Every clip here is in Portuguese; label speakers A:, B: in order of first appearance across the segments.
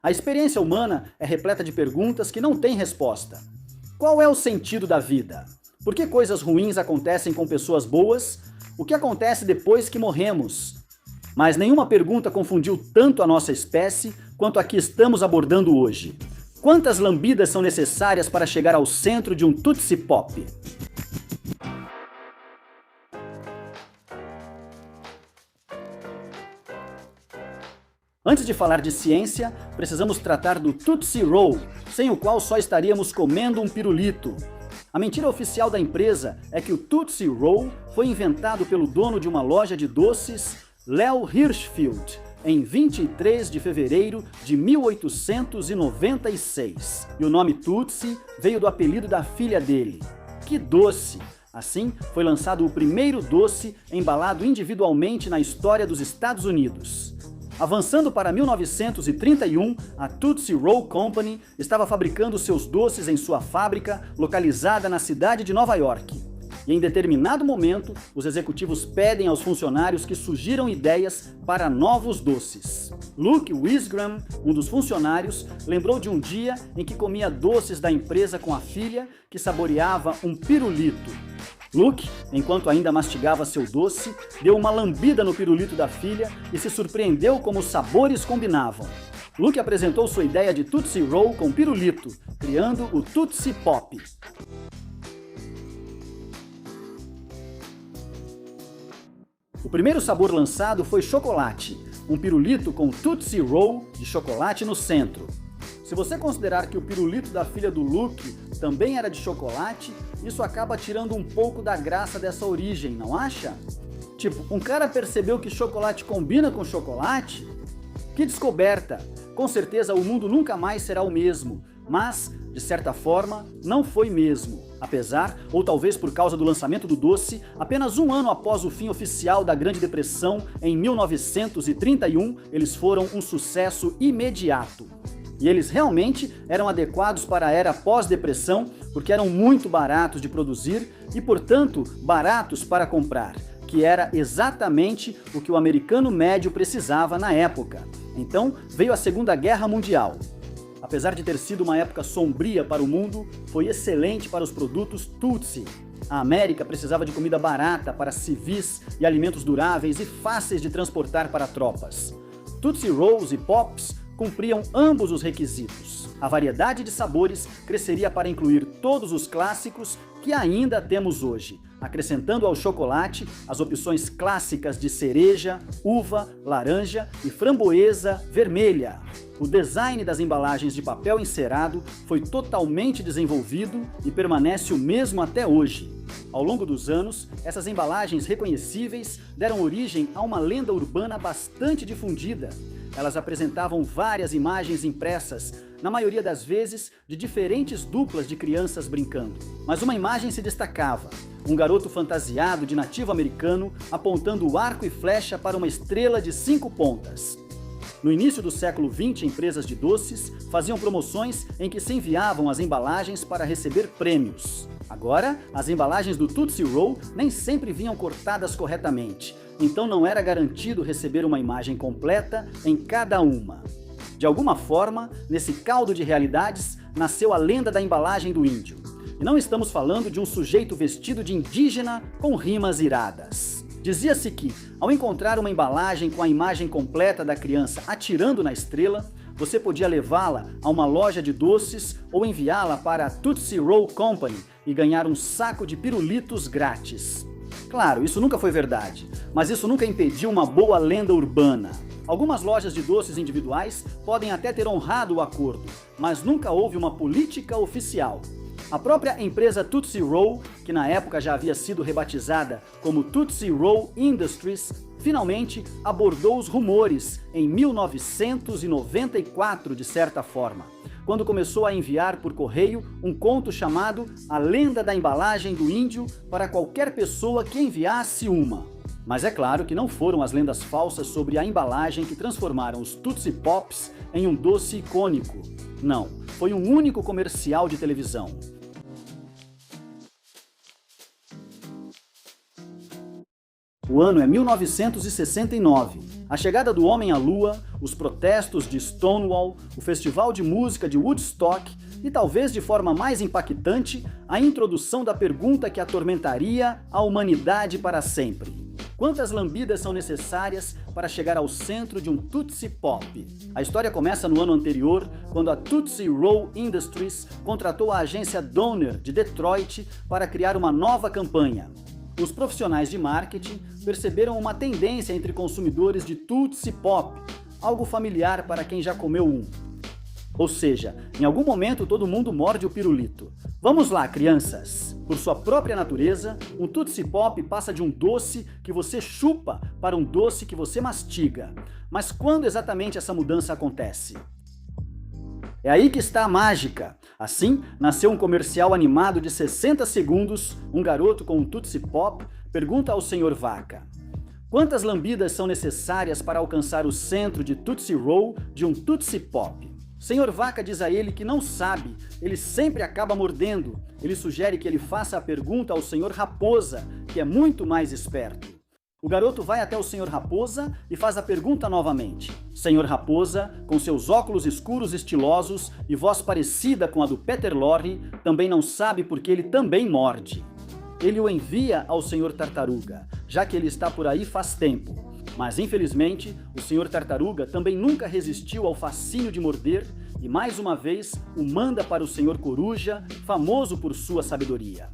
A: A experiência humana é repleta de perguntas que não têm resposta. Qual é o sentido da vida? Por que coisas ruins acontecem com pessoas boas? O que acontece depois que morremos? Mas nenhuma pergunta confundiu tanto a nossa espécie quanto a que estamos abordando hoje. Quantas lambidas são necessárias para chegar ao centro de um Tootsie Pop? Antes de falar de ciência, precisamos tratar do Tootsie Roll, sem o qual só estaríamos comendo um pirulito. A mentira oficial da empresa é que o Tootsie Roll foi inventado pelo dono de uma loja de doces, Leo Hirschfeld, em 23 de fevereiro de 1896. E o nome Tootsie veio do apelido da filha dele. Que doce! Assim, foi lançado o primeiro doce embalado individualmente na história dos Estados Unidos. Avançando para 1931, a Tootsie Roll Company estava fabricando seus doces em sua fábrica, localizada na cidade de Nova York. E em determinado momento, os executivos pedem aos funcionários que sugiram ideias para novos doces. Luke Wisgram, um dos funcionários, lembrou de um dia em que comia doces da empresa com a filha, que saboreava um pirulito. Luke, enquanto ainda mastigava seu doce, deu uma lambida no pirulito da filha e se surpreendeu como os sabores combinavam. Luke apresentou sua ideia de Tootsie Roll com pirulito, criando o Tootsie Pop. O primeiro sabor lançado foi chocolate, um pirulito com Tootsie Roll de chocolate no centro. Se você considerar que o pirulito da filha do Luke também era de chocolate, isso acaba tirando um pouco da graça dessa origem, não acha? Tipo, um cara percebeu que chocolate combina com chocolate? Que descoberta! Com certeza o mundo nunca mais será o mesmo, mas, de certa forma, não foi mesmo. Apesar, ou talvez por causa do lançamento do doce, apenas um ano após o fim oficial da Grande Depressão, em 1931, eles foram um sucesso imediato. E eles realmente eram adequados para a era pós-depressão, porque eram muito baratos de produzir e, portanto, baratos para comprar, que era exatamente o que o americano médio precisava na época. Então, veio a Segunda Guerra Mundial. Apesar de ter sido uma época sombria para o mundo, foi excelente para os produtos Tootsie. A América precisava de comida barata para civis e alimentos duráveis e fáceis de transportar para tropas. Tootsie Rolls e Pops cumpriam ambos os requisitos. A variedade de sabores cresceria para incluir todos os clássicos que ainda temos hoje, acrescentando ao chocolate as opções clássicas de cereja, uva, laranja e framboesa vermelha. O design das embalagens de papel encerado foi totalmente desenvolvido e permanece o mesmo até hoje. Ao longo dos anos, essas embalagens reconhecíveis deram origem a uma lenda urbana bastante difundida. Elas apresentavam várias imagens impressas, na maioria das vezes de diferentes duplas de crianças brincando. Mas uma imagem se destacava: um garoto fantasiado de nativo americano apontando o arco e flecha para uma estrela de 5 pontas. No início do século XX, empresas de doces faziam promoções em que se enviavam as embalagens para receber prêmios. Agora, as embalagens do Tootsie Roll nem sempre vinham cortadas corretamente, então não era garantido receber uma imagem completa em cada uma. De alguma forma, nesse caldo de realidades, nasceu a lenda da embalagem do índio. E não estamos falando de um sujeito vestido de indígena com rimas iradas. Dizia-se que, ao encontrar uma embalagem com a imagem completa da criança atirando na estrela, você podia levá-la a uma loja de doces ou enviá-la para a Tootsie Roll Company e ganhar um saco de pirulitos grátis. Claro, isso nunca foi verdade, mas isso nunca impediu uma boa lenda urbana. Algumas lojas de doces individuais podem até ter honrado o acordo, mas nunca houve uma política oficial. A própria empresa Tootsie Roll, que na época já havia sido rebatizada como Tootsie Roll Industries, finalmente abordou os rumores em 1994, de certa forma, quando começou a enviar por correio um conto chamado A Lenda da Embalagem do Índio para qualquer pessoa que enviasse uma. Mas é claro que não foram as lendas falsas sobre a embalagem que transformaram os Tootsie Pops em um doce icônico. Não, foi um único comercial de televisão. O ano é 1969. A chegada do homem à lua, os protestos de Stonewall, o festival de música de Woodstock e, talvez de forma mais impactante, a introdução da pergunta que atormentaria a humanidade para sempre. Quantas lambidas são necessárias para chegar ao centro de um Tootsie Pop? A história começa no ano anterior, quando a Tootsie Roll Industries contratou a agência Donner de Detroit para criar uma nova campanha. Os profissionais de marketing perceberam uma tendência entre consumidores de Tootsie Pop, algo familiar para quem já comeu um. Ou seja, em algum momento todo mundo morde o pirulito. Vamos lá, crianças! Por sua própria natureza, um Tootsie Pop passa de um doce que você chupa para um doce que você mastiga. Mas quando exatamente essa mudança acontece? É aí que está a mágica. Assim, nasceu um comercial animado de 60 segundos, um garoto com um Tootsie Pop pergunta ao Sr. Vaca: quantas lambidas são necessárias para alcançar o centro de Tootsie Roll de um Tootsie Pop? Sr. Vaca diz a ele que não sabe, ele sempre acaba mordendo. Ele sugere que ele faça a pergunta ao Sr. Raposa, que é muito mais esperto. O garoto vai até o Sr. Raposa e faz a pergunta novamente. Sr. Raposa, com seus óculos escuros estilosos e voz parecida com a do Peter Lorre, também não sabe porque ele também morde. Ele o envia ao Sr. Tartaruga, já que ele está por aí faz tempo. Mas, infelizmente, o Sr. Tartaruga também nunca resistiu ao fascínio de morder e, mais uma vez, o manda para o Sr. Coruja, famoso por sua sabedoria.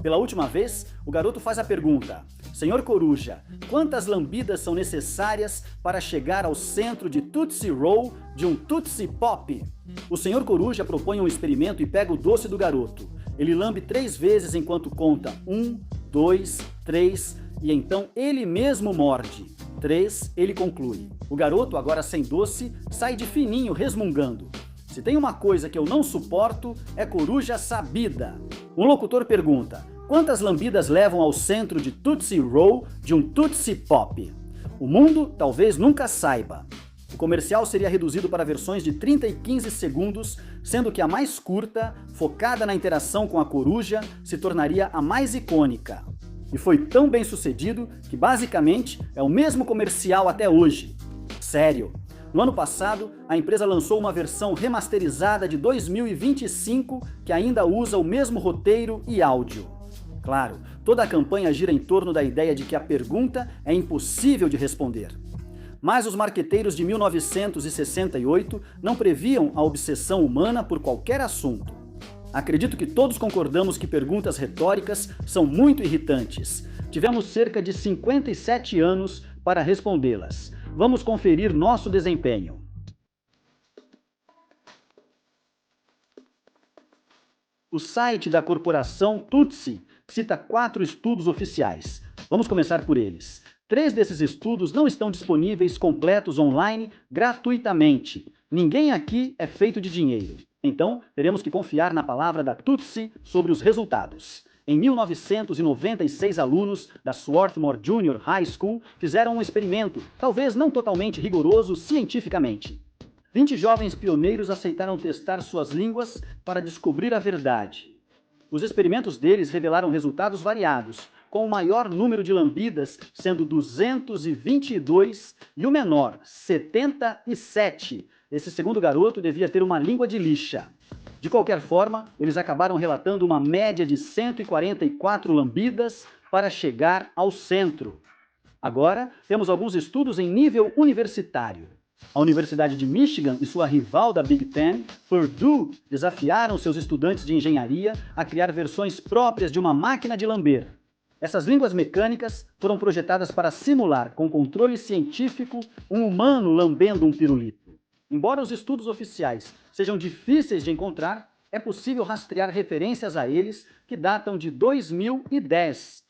A: Pela última vez, o garoto faz a pergunta: Sr. Coruja, quantas lambidas são necessárias para chegar ao centro de Tootsie Roll de um Tootsie Pop? O Sr. Coruja propõe um experimento e pega o doce do garoto. Ele lambe 3 vezes enquanto conta 1, 2, 3 e então ele mesmo morde. 3, ele conclui. O garoto, agora sem doce, sai de fininho resmungando. Se tem uma coisa que eu não suporto, é coruja sabida. Um locutor pergunta: quantas lambidas levam ao centro de Tootsie Roll de um Tootsie Pop? O mundo talvez nunca saiba. O comercial seria reduzido para versões de 30 e 15 segundos, sendo que a mais curta, focada na interação com a coruja, se tornaria a mais icônica. E foi tão bem sucedido que basicamente é o mesmo comercial até hoje. Sério! No ano passado, a empresa lançou uma versão remasterizada de 2025 que ainda usa o mesmo roteiro e áudio. Claro, toda a campanha gira em torno da ideia de que a pergunta é impossível de responder. Mas os marqueteiros de 1968 não previam a obsessão humana por qualquer assunto. Acredito que todos concordamos que perguntas retóricas são muito irritantes. Tivemos cerca de 57 anos para respondê-las. Vamos conferir nosso desempenho. O site da corporação Tootsie cita 4 estudos oficiais. Vamos começar por eles. 3 desses estudos não estão disponíveis completos online gratuitamente. Ninguém aqui é feito de dinheiro. Então, teremos que confiar na palavra da Tootsie sobre os resultados. Em 1996, alunos da Swarthmore Junior High School fizeram um experimento, talvez não totalmente rigoroso cientificamente. 20 jovens pioneiros aceitaram testar suas línguas para descobrir a verdade. Os experimentos deles revelaram resultados variados, com o maior número de lambidas sendo 222 e o menor, 77. Esse segundo garoto devia ter uma língua de lixa. De qualquer forma, eles acabaram relatando uma média de 144 lambidas para chegar ao centro. Agora, temos alguns estudos em nível universitário. A Universidade de Michigan e sua rival da Big Ten, Purdue, desafiaram seus estudantes de engenharia a criar versões próprias de uma máquina de lamber. Essas línguas mecânicas foram projetadas para simular, com controle científico, um humano lambendo um pirulito. Embora os estudos oficiais sejam difíceis de encontrar, é possível rastrear referências a eles que datam de 2010.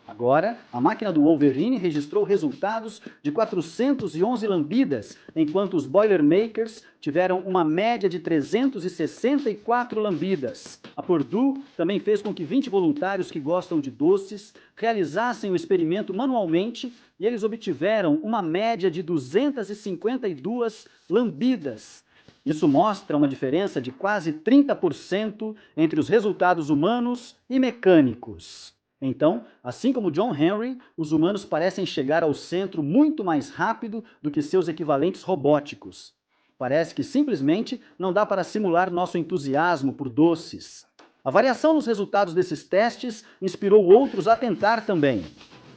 A: Agora, a máquina do Wolverine registrou resultados de 411 lambidas, enquanto os Boilermakers tiveram uma média de 364 lambidas. A Purdue também fez com que 20 voluntários que gostam de doces realizassem o experimento manualmente e eles obtiveram uma média de 252 lambidas. Isso mostra uma diferença de quase 30% entre os resultados humanos e mecânicos. Então, assim como John Henry, os humanos parecem chegar ao centro muito mais rápido do que seus equivalentes robóticos. Parece que simplesmente não dá para simular nosso entusiasmo por doces. A variação nos resultados desses testes inspirou outros a tentar também.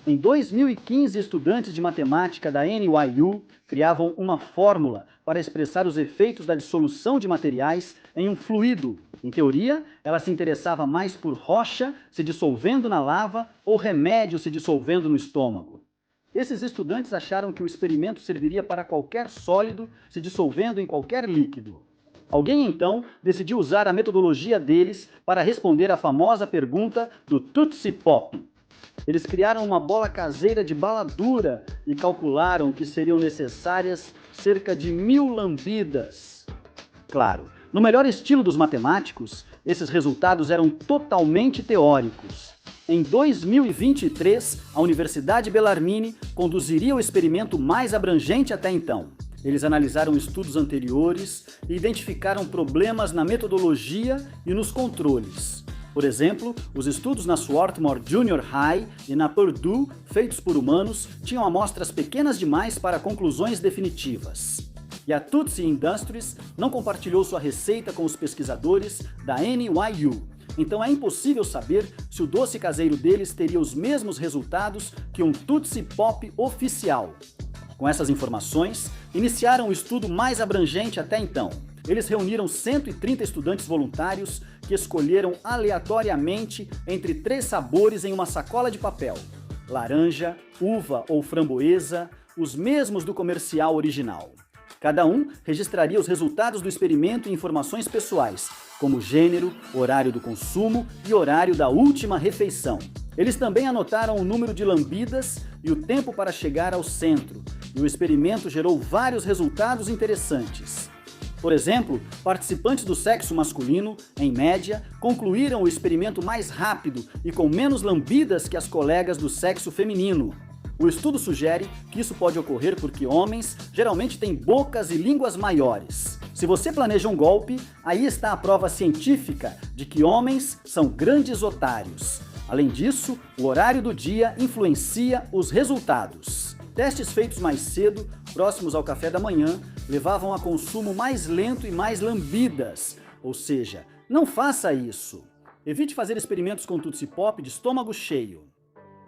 A: Em 2015, estudantes de matemática da NYU criavam uma fórmula para expressar os efeitos da dissolução de materiais em um fluido. Em teoria, ela se interessava mais por rocha se dissolvendo na lava ou remédio se dissolvendo no estômago. Esses estudantes acharam que o experimento serviria para qualquer sólido se dissolvendo em qualquer líquido. Alguém então decidiu usar a metodologia deles para responder à famosa pergunta do Tootsie Pop. Eles criaram uma bola caseira de bala dura e calcularam que seriam necessárias cerca de 1000 lambidas. Claro, no melhor estilo dos matemáticos, esses resultados eram totalmente teóricos. Em 2023, a Universidade Bellarmine conduziria o experimento mais abrangente até então. Eles analisaram estudos anteriores e identificaram problemas na metodologia e nos controles. Por exemplo, os estudos na Swarthmore Junior High e na Purdue, feitos por humanos, tinham amostras pequenas demais para conclusões definitivas. E a Tootsie Industries não compartilhou sua receita com os pesquisadores da NYU. Então é impossível saber se o doce caseiro deles teria os mesmos resultados que um Tootsie Pop oficial. Com essas informações, iniciaram o estudo mais abrangente até então. Eles reuniram 130 estudantes voluntários que escolheram aleatoriamente entre 3 sabores em uma sacola de papel: laranja, uva ou framboesa, os mesmos do comercial original. Cada um registraria os resultados do experimento e informações pessoais, como gênero, horário do consumo e horário da última refeição. Eles também anotaram o número de lambidas e o tempo para chegar ao centro, e o experimento gerou vários resultados interessantes. Por exemplo, participantes do sexo masculino, em média, concluíram o experimento mais rápido e com menos lambidas que as colegas do sexo feminino. O estudo sugere que isso pode ocorrer porque homens geralmente têm bocas e línguas maiores. Se você planeja um golpe, aí está a prova científica de que homens são grandes otários. Além disso, o horário do dia influencia os resultados. Testes feitos mais cedo, próximos ao café da manhã, levavam a consumo mais lento e mais lambidas. Ou seja, não faça isso. Evite fazer experimentos com Tootsie Pop de estômago cheio.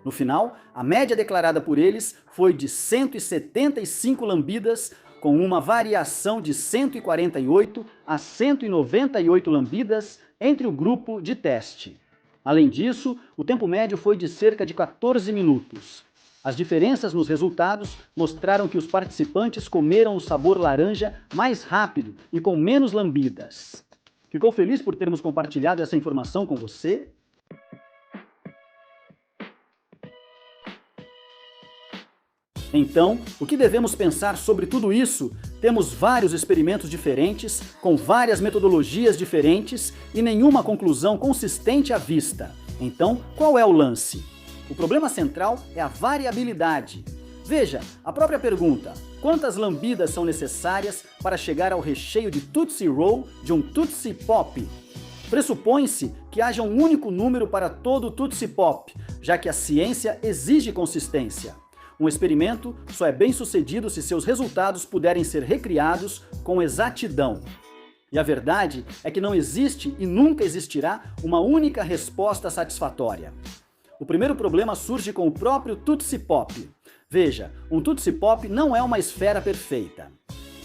A: No final, a média declarada por eles foi de 175 lambidas, com uma variação de 148 a 198 lambidas entre o grupo de teste. Além disso, o tempo médio foi de cerca de 14 minutos. As diferenças nos resultados mostraram que os participantes comeram o sabor laranja mais rápido e com menos lambidas. Ficou feliz por termos compartilhado essa informação com você? Então, o que devemos pensar sobre tudo isso? Temos vários experimentos diferentes, com várias metodologias diferentes e nenhuma conclusão consistente à vista. Então, qual é o lance? O problema central é a variabilidade. Veja, a própria pergunta: quantas lambidas são necessárias para chegar ao recheio de Tootsie Roll de um Tootsie Pop? Pressupõe-se que haja um único número para todo Tootsie Pop, já que a ciência exige consistência. Um experimento só é bem sucedido se seus resultados puderem ser recriados com exatidão. E a verdade é que não existe e nunca existirá uma única resposta satisfatória. O primeiro problema surge com o próprio Tootsie Pop. Veja, um Tootsie Pop não é uma esfera perfeita.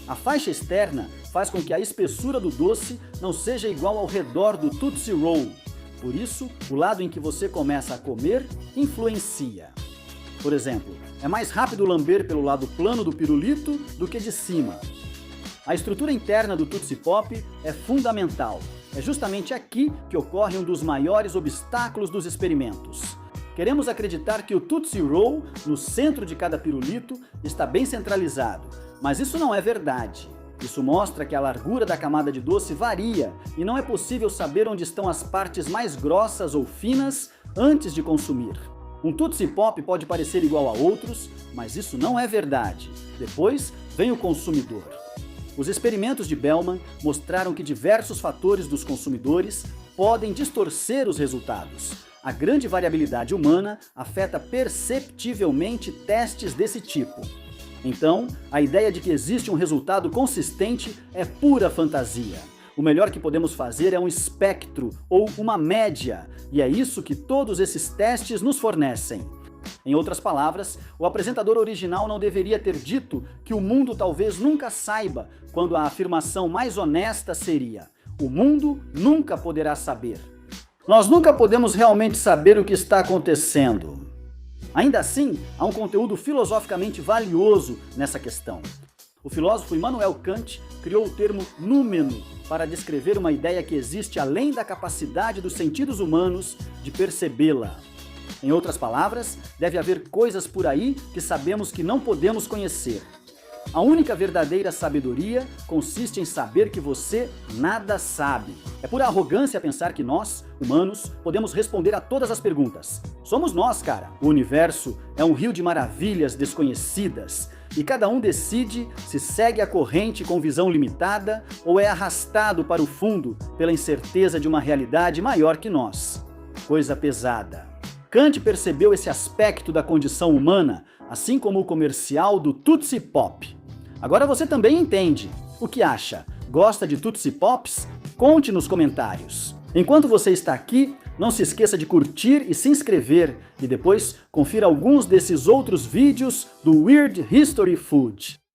A: A faixa externa faz com que a espessura do doce não seja igual ao redor do Tootsie Roll. Por isso, o lado em que você começa a comer influencia. Por exemplo, é mais rápido lamber pelo lado plano do pirulito do que de cima. A estrutura interna do Tootsie Pop é fundamental. É justamente aqui que ocorre um dos maiores obstáculos dos experimentos. Queremos acreditar que o Tootsie Roll, no centro de cada pirulito, está bem centralizado, mas isso não é verdade. Isso mostra que a largura da camada de doce varia e não é possível saber onde estão as partes mais grossas ou finas antes de consumir. Um Tootsie Pop pode parecer igual a outros, mas isso não é verdade. Depois vem o consumidor. Os experimentos de Bellman mostraram que diversos fatores dos consumidores podem distorcer os resultados. a grande variabilidade humana afeta perceptivelmente testes desse tipo. Então, a ideia de que existe um resultado consistente é pura fantasia. O melhor que podemos fazer é um espectro ou uma média, e é isso que todos esses testes nos fornecem. Em outras palavras, o apresentador original não deveria ter dito que o mundo talvez nunca saiba, quando a afirmação mais honesta seria: o mundo nunca poderá saber. Nós nunca podemos realmente saber o que está acontecendo. Ainda assim, há um conteúdo filosoficamente valioso nessa questão. O filósofo Immanuel Kant criou o termo númeno para descrever uma ideia que existe além da capacidade dos sentidos humanos de percebê-la. Em outras palavras, deve haver coisas por aí que sabemos que não podemos conhecer. A única verdadeira sabedoria consiste em saber que você nada sabe. É pura arrogância pensar que nós, humanos, podemos responder a todas as perguntas. Somos nós, cara. O universo é um rio de maravilhas desconhecidas e cada um decide se segue a corrente com visão limitada ou é arrastado para o fundo pela incerteza de uma realidade maior que nós. Coisa pesada. Kant percebeu esse aspecto da condição humana, assim como o comercial do Tootsie Pop. Agora você também entende. O que acha? Gosta de Tootsie Pops? Conte nos comentários. Enquanto você está aqui, não se esqueça de curtir e se inscrever, e depois confira alguns desses outros vídeos do Weird History Food.